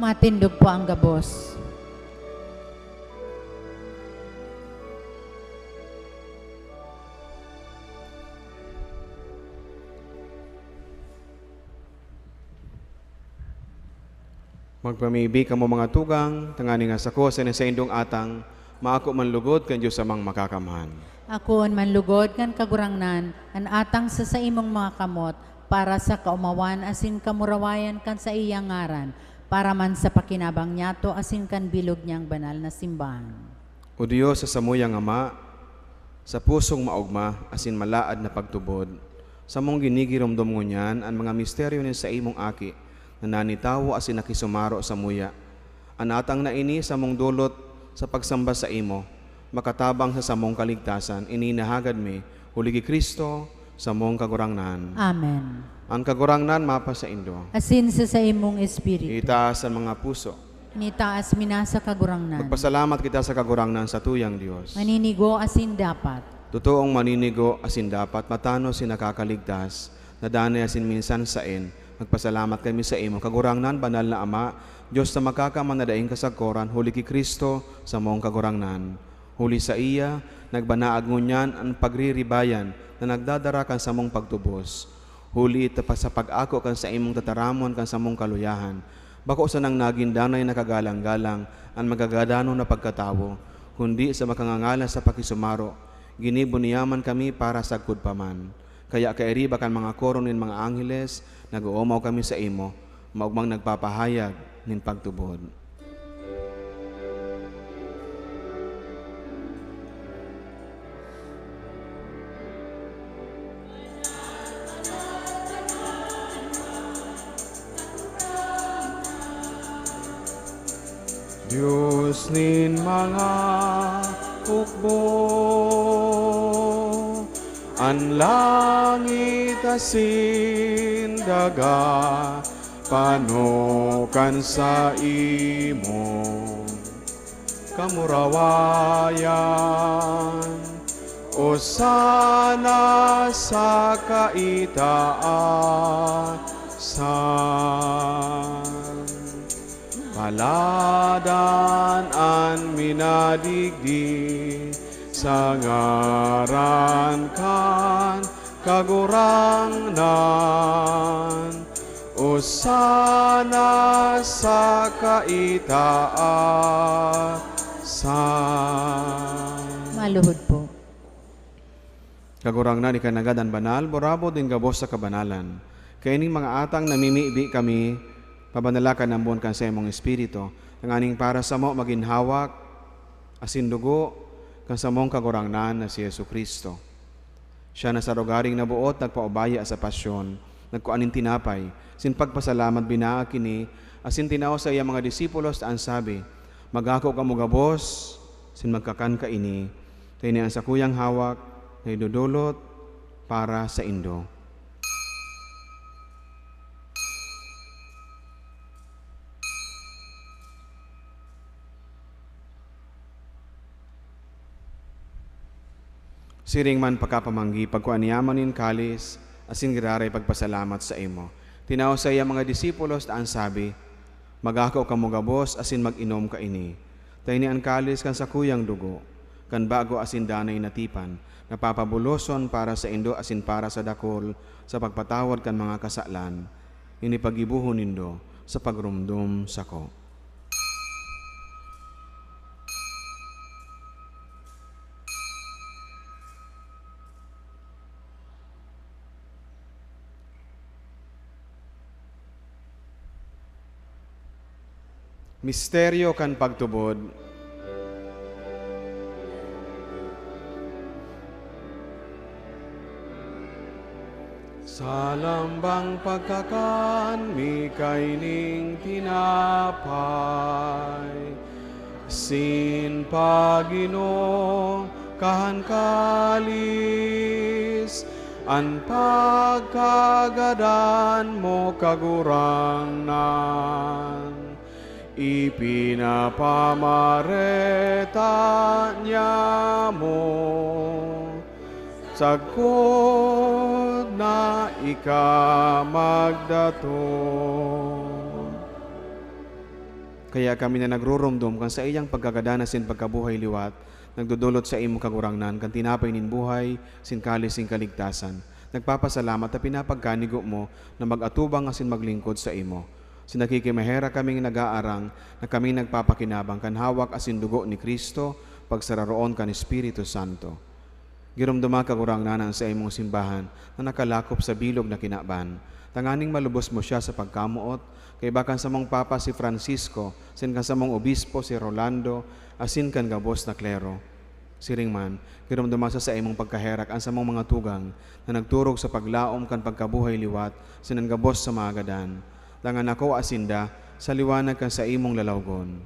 Speaker 1: Matindog po ang gabos.
Speaker 2: Magpamibi ka mo mga tugang, tangani nga sako sa indong atang, maako man lugod kan Diyos amang makakamahan.
Speaker 1: Akon manlugod kan kagurangnan, an atang sa imong mga kamot, para sa kaumawan asin kamurawayan kan sa iyang ngaran, para man sa pakinabang niyato asin kan bilog niyang banal na simbahan.
Speaker 2: O Diyos sa samuyang Ama, sa pusong maugma, asin malaad na pagtubod, sa mong ginigiromdom ngunyan, ang mga misteryo ni sa imong aki, na nanitawo asin nakisumaro sa muya. Anatang na ini sa mong dulot sa pagsamba sa imo, makatabang sa samong kaligtasan, ininahagad mi, huligi Kristo, sa mong kagurangnan.
Speaker 1: Amen.
Speaker 2: Ang kagurangnan mapa sa indo.
Speaker 1: Asin sa imong espiritu.
Speaker 2: Itaas ang mga puso.
Speaker 1: Nitaas minasa kagurangnan.
Speaker 2: Magpasalamat kita sa kagurangnan sa tuyang Diyos.
Speaker 1: Maninigo asin dapat.
Speaker 2: Totoong maninigo asin dapat matano si nakakaligtas, nadanay asin minsan sain. Magpasalamat kami sa imo, kagurangnan, banal na Ama, Diyos na makakamandadaing kasagkoran, huli ki Kristo sa mong kagurangnan. Huli sa iya, nagbanaag ngunyan ang pagriribayan na nagdadarakan sa mong pagtubos. Huli ito pa sa pag-ako kan sa imong tataramon kan sa mong kaluyahan. Bako sa nang naging danay na kagalang-galang ang magagadano na pagkatawo, kundi sa makangangalan sa pakisumaro, ginibuniyaman kami para sa paman. Kaya kairiba kan mga koron nin mga angheles, nag-uumaw kami sa imo, maugmang nagpapahayag nin pagtubod. Diyos nin mga hukbo, an langit asin daga, panukan sa imo kamurawayan, o sana sa kaitaasan. Paladan an minadigdi sa ngaran kan kagurangnan, o sana sa kaitaasan.
Speaker 1: Maluhod po.
Speaker 2: Kagurangnan ikanagadan banal, borabo din gabos sa kabanalan. Kaya ining mga atang namimibi kami, pabanalakan ng buwan kan sa imong espiritu, ang aning para sa mo maginhawak, asin dugo, kan sa mong kagurangnan na si Yesu Kristo. Siya na sa rogaring nabuot, nagpaubaya sa pasyon, nagkuanin tinapay, sin pagpasalamat binaa kini, asin tinao sa iya mga disipulos, taan sabi, magako ka mo gabos, sin magkakan ka ini, tayo niya sa kuyang hawak, na idudulot para sa indo. Siring man pagkapamanggi, pagkuaniamanin kalis, asin giraray pagpasalamat sa imo. Tinao sa iya mga disipulos, taan sabi, magakaw ka mo gabos, asin mag-inom ka ini. Tayo ni ang kalis kan sa kuyang dugo, kan bago asin danay natipan, napapabuloson para sa indo asin para sa dakol, sa pagpatawad kan mga kasalan, inipagibuhon nindo sa pagrumdum sako. Misteryo kan pagtubod. Sa lambang pagkakan, mi kaining tinapay, sin Pagino kahan kalis, an pagkagadan mo kagurangnan. Ipinapamareta niya mo, sagkod na ika magdato. Kaya kami na nagrurumdum kan sa iyang pagkagadanas sin pagkabuhay liwat, nagdudulot sa imo kagurangnan, kan tinapay nin buhay, sin kalis sin kaligtasan. Nagpapasalamat at pinapagkanigo mo na mag-atubang asin maglingkod sa imo. Sinakikimahera kaming nag-aarang na kaming nagpapakinabang kan hawak asin dugo ni Kristo, pagsararoon kan Espiritu Santo. Girumduma kagurangnanan sa imong simbahan na nakalakop sa bilog na kinaban. Tanganing malubos mo siya sa pagkamuot, kay bakan sa mong Papa si Francisco, sin kan sa mong Obispo si Rolando, asin kan gabos na klero. Siring man, girumduma sa imong pagkaherak ang sa mong mga tugang na nagturog sa paglaom kan pagkabuhay liwat, sinan gabos sa mga gadan. Tangan ako asinda, sa liwanag kan sa imong lalawgon.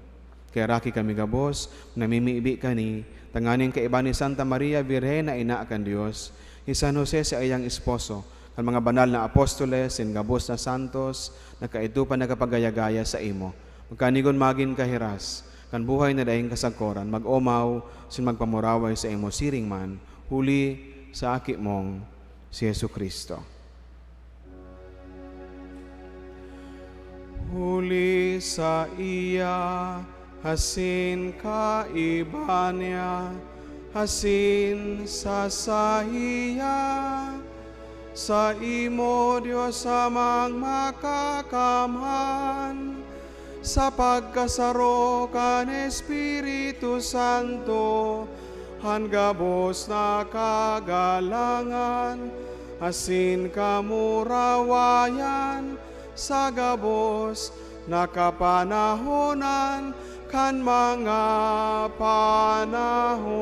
Speaker 2: Kaya raki kami gabos, namimiibi ka ni, tanganing kaiba ni Santa Maria Virgen na ina kan Diyos, ni San Jose sa iyang esposo, kan mga banal na apostoles, sin gabos na santos, na kaitupan na kapagayagaya sa imo. Magkanigon magin kahiras, kan buhay na dahing kasagkoran, mag-omaw, sin magpamuraway sa imo siring man, huli sa aki mong si Yesu Kristo. Huli sa iya, hasin kaiba niya, hasin sa sahiya, sa imo Diyos amang makakamhan, sa pagkasaro kan Espiritu Santo, hanggabos na kagalangan, asin kamurawayan, sa gabos na kapanahonan, kan mga panahon.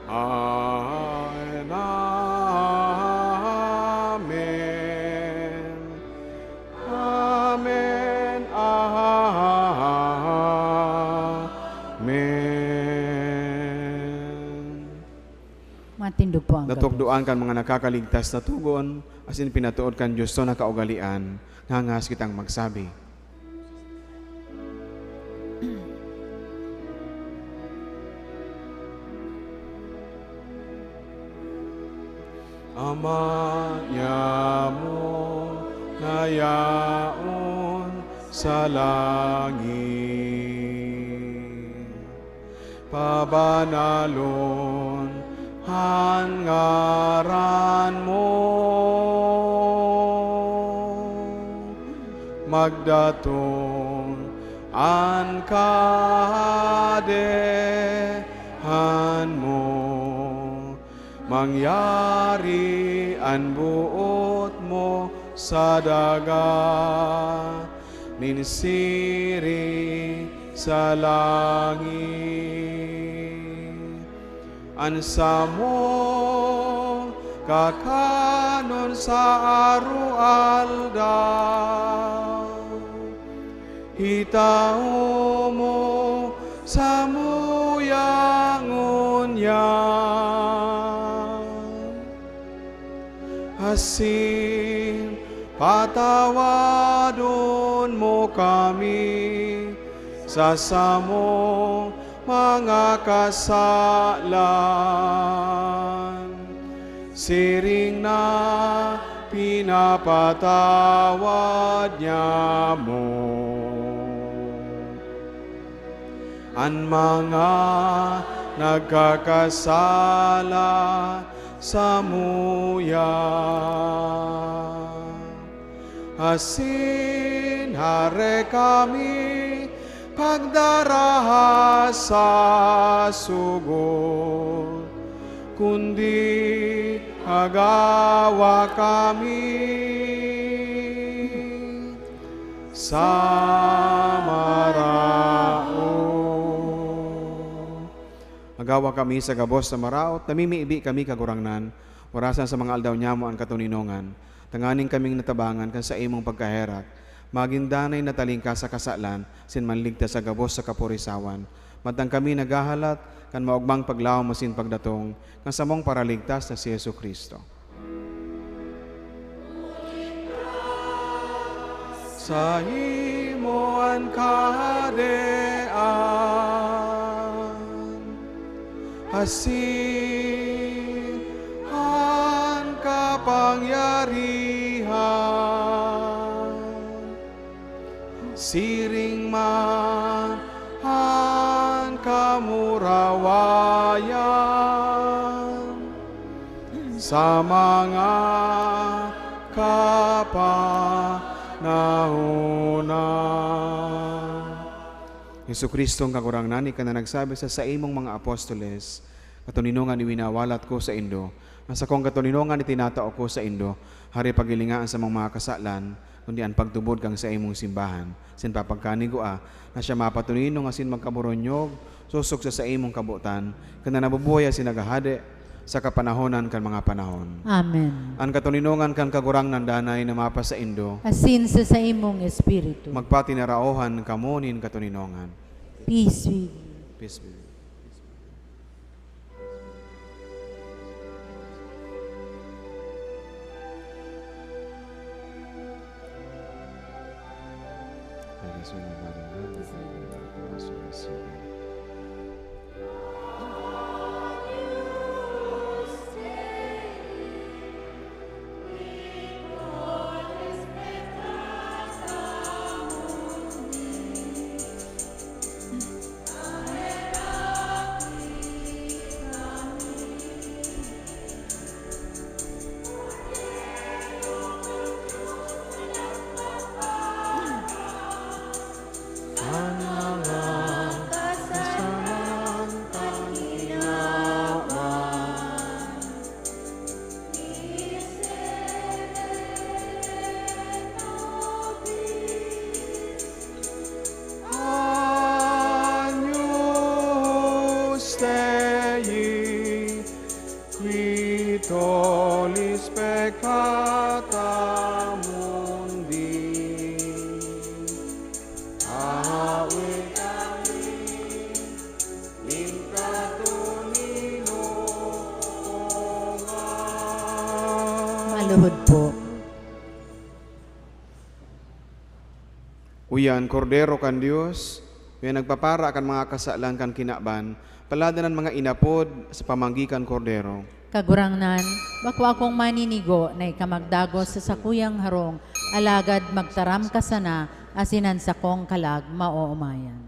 Speaker 2: Amen. Amen. Amen.
Speaker 1: Matindog po ang
Speaker 2: Natukduan kan mga nakakaligtas na tugon, asin pinatuod kan Diyos to na kaugalian, ngangas kitang magsabi. Ama niya mo nayaon sa langit, pabanalon ang ngaran mo, magdatong ang kadehan mo, mangyari ang buot mo sa daga, ninsiri sa langit. Ansa mo kakanon sa arualdaw, hitao mo sa muyangon yan, asin patawadon mo kami sa samong mga kasalan, siring na pinapatawad niya mo ang mga nagkakasala sa muya. Asin hare kami pagdaraha sa sugod, kundi agawa kami sa marao. Agawa kami sa gabos sa maraot, namimiibi kami kagurangnan, orasan sa mga aldaw niya mo ang katuninongan, tanganing kaming natabangan kan sa imong pagkaherak, magindanay na talingka sa kasalan, sin manligtas sa gabos sa kapurisawan. Matang kami nagahalat, kan maugmang paglaom masin pagdatong, kan samong paraligtas na si Yesu Kristo. Sa imo ang kahadean, asihan kapangyarihan, siring man han kamurawayan, sa mga kapanahunan. Hesu Kristo ang kagurangnan, ika na nagsabi sa imong mga apostoles, katuninungan iwinawalat ko sa Indo, nasa kong katuninungan itinatao ko sa Indo, hari pagilingaan sa mga kasalan, kundi ang pagtubod kang sa imong simbahan. Sin papagkani ko na siya mapatuninong asin magkaburonyog, susok sa imong kabutan, kana nabubuhay sinagahade, sa kapanahonan kan mga panahon.
Speaker 1: Amen.
Speaker 2: Ang katuninungan kan kagurang nandanay na mapa sa Indo,
Speaker 1: Asin sa imong espiritu.
Speaker 2: magpatinaraohan kamo nin katuninungan.
Speaker 1: Peace with you.
Speaker 2: Peace be with you. Agnus Dei, qui tollis peccata mundi, awit kami in katuninungan.
Speaker 1: Maluhod po.
Speaker 2: Uyan, kordero kan Dios, uyan nagpapara kan mga kasalan kan kinaban, paladanan mga inapod sa pamanggikan kordero.
Speaker 1: Kagurangnan, bakwa akong maninigo na ikamagdagos sa sakuyang harong, alagad magtaram ka sana, asinan sa kong kalag maoomayan.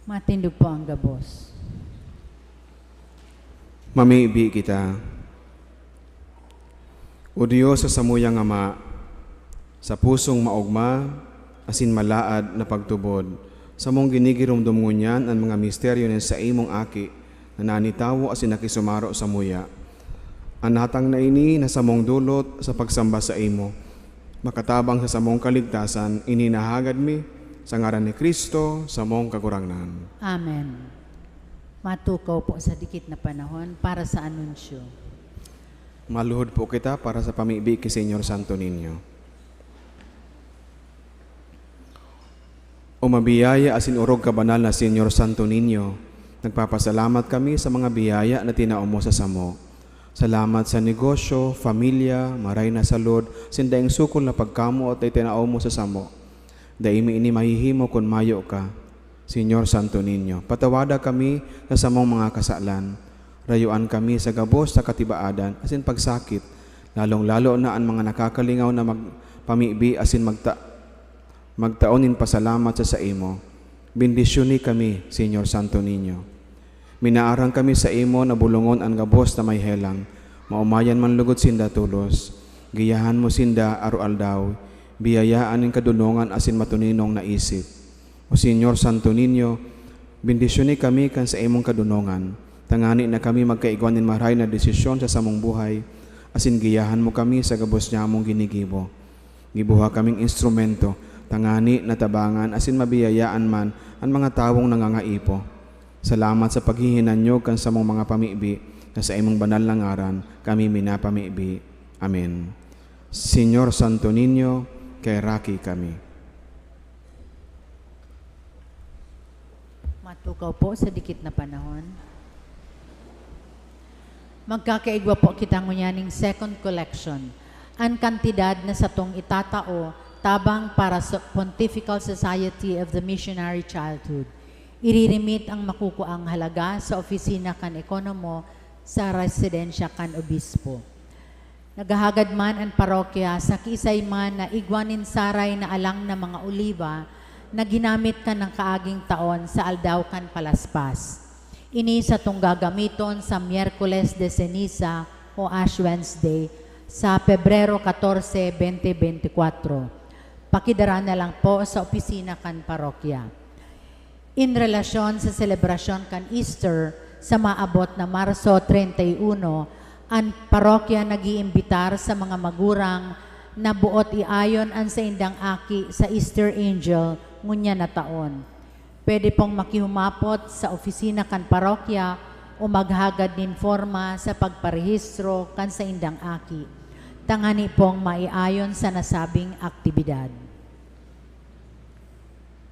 Speaker 1: Matindog po ang gabos.
Speaker 2: Mamiibi kita. O Diyos sa samuyang Ama, sa pusong maugma, asin malaad na pagtubod, sa mong ginigirumdum ngunyan ang mga misteryo ng sa imong aki, na nanitawo asin nakisumaro sa muya. Anhatang na ini na sa mong dulot sa pagsamba sa imo, makatabang sa samong kaligtasan, ininahagad mi, sa ngaran ni Kristo, sa mong kagurangnan.
Speaker 1: Amen. Matukaw po sa dikit na panahon para sa anunsyo.
Speaker 2: Maluhod po kita para sa pamibi kay Senyor Santo Niño. O mabiyaya asin urog kabanal na Senyor Santo Niño, nagpapasalamat kami sa mga biyaya na tinao mo sa samo. Salamat sa negosyo, familia, maray na salud, sindaing sukol na pagkamo at itinao mo sa samo. Daimi ini mahihimo kung mayo ka, Senyor Santo Niño. Patawada kami sa samong mga kasalan. Rayuan kami sa gabos sa katibaadan, asin pagsakit, lalong-lalo na ang mga nakakalingaw na magpamibi asin magtaonin pasalamat sa imo. Bendisyoni kami, Senyor Santo Niño. Minaarang kami sa imo na bulungon ang gabos na may helang, maumayan man lugod sinda tulos, giyahan mo sinda aro-aldaw, biyayaan ng kadunungan asin matuninong na isip. O Senyor Santo Niño, bendisyoni kami kan sa imong kadunungan, tangani na kami magkaigwanin maray na desisyon sa samong buhay, asin giyahan mo kami sa gabos niya mong ginigibo. Gibuha kaming instrumento, tangani na tabangan asin mabiyayaan man ang mga tawong nangangaipo. Salamat sa paghihinanyog kan sa mong mga pamibi, na sa imong banal na ngaran kami minapamibi. Amen. Senyor Santo Niño, kay Raki kami.
Speaker 1: Matukaw po sa dikit na panahon. Magkakaigwa po kita ngunyaning second collection. Ang kantidad na sa tong itatao, tabang para sa Pontifical Society of the Missionary Childhood. Iririmit ang makukuang halaga sa opisina kan ekonomo sa residensya kan obispo. Nagahagad man ang parokya sa kiisay man na igwanin saray na alang na mga oliba na ginamit kan ng kaaging taon sa aldaw kan palaspas. Ini sa tong gagamiton sa Miyerkules de Ceniza o Ash Wednesday sa Pebrero 14, 2024. Pakidara na lang po sa opisina kan parokya. In relasyon sa selebrasyon kan Easter sa maabot na Marso 31, ang parokya nag-iimbitar sa mga magurang na buot iayon ang sa indang aki sa Easter Angel ngunya na taon. Pwede pong makihumapot sa opisina kan parokya o maghagad nin forma sa pagparehistro kan sa indang aki. Tangani pong maiayon sa nasabing aktibidad.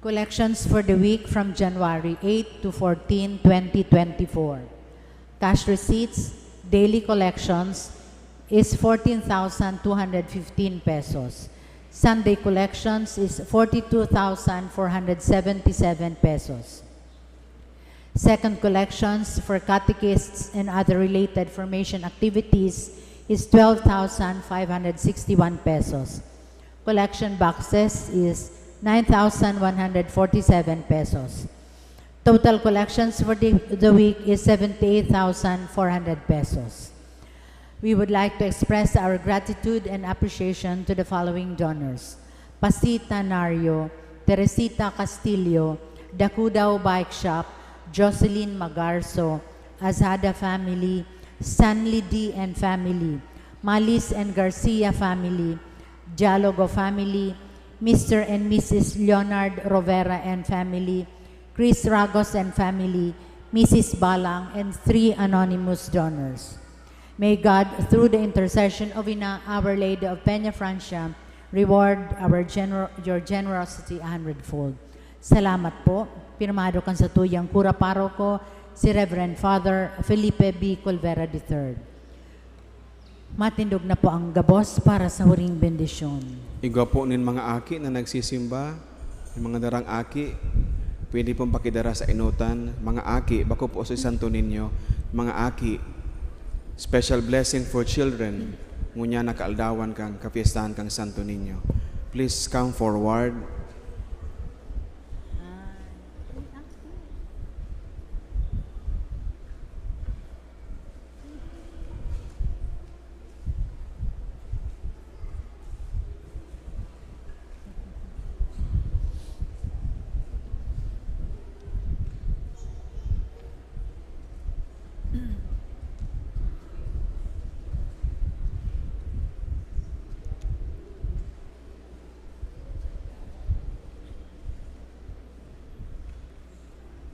Speaker 1: Collections for the week from January 8 to 14, 2024. Cash receipts, daily collections is 14,215 pesos. Sunday collections is 42,477 pesos. Second collections for catechists and other related formation activities is 12,561 pesos. Collection boxes is 9,147 pesos. Total collections for the week is 78,400 pesos. We would like to express our gratitude and appreciation to the following donors: Pasita Nario, Teresita Castillo, Dakudao Bike Shop, Jocelyn Magarso, Azada Family, Stanley D. and Family, Malis and Garcia Family, Dialogo Family, Mr. and Mrs. Leonard Rovera and Family, Chris Ragos and Family, Mrs. Balang, and 3 anonymous donors. May God, through the intercession of Our Lady of Peña Francia, reward your generosity 100-fold. Salamat po. Pirmado kan sa tuyang kura paroko, si Reverend Father Felipe B. Colvera III. Matindog na po ang gabos para sa huring bendisyon.
Speaker 2: Igwa po nin mga aki na nagsisimba, yung mga darang aki, pwede pong pakidara sa inutan. Mga aki, bako po sa Santo Niño, mga aki, special blessing for children, ngunya nakaaldawan kang kapiestahan kang Santo Niño. Please come forward.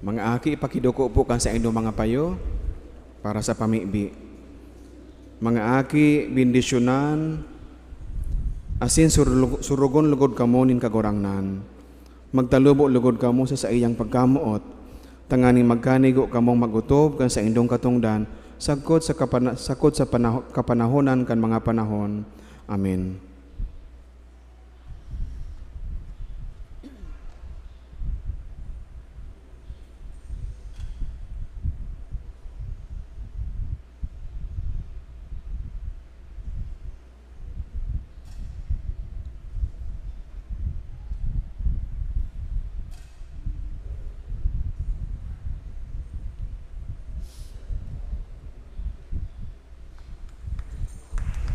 Speaker 2: Mga aki, ipakiduko po kan sa inyong mga payo para sa pamibi. Mga aki, bindisyonan, asin surugon lugod kamo nin kagurangnan. Magtalubo lugod kamo sa iyang pagkamuot. Tanganing magkanigo kamong magutob kan sa inyong katungdan, sagkot sa kapanahonan kan mga panahon. Amen.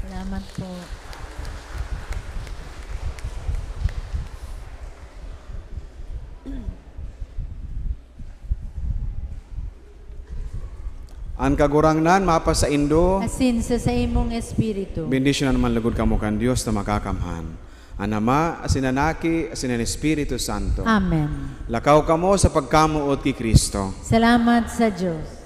Speaker 1: Salamat po.
Speaker 2: Ang kagurangnan, mapa sa Indo,
Speaker 1: Asin sa imong espiritu.
Speaker 2: bendisyonan man lugod kamo kan Dios na makakamhan. Ang Ama, asinanaki, asinan Espiritu Santo.
Speaker 1: Amen.
Speaker 2: Lakaw kamo sa pagkamuot kay Kristo.
Speaker 1: Salamat sa Diyos.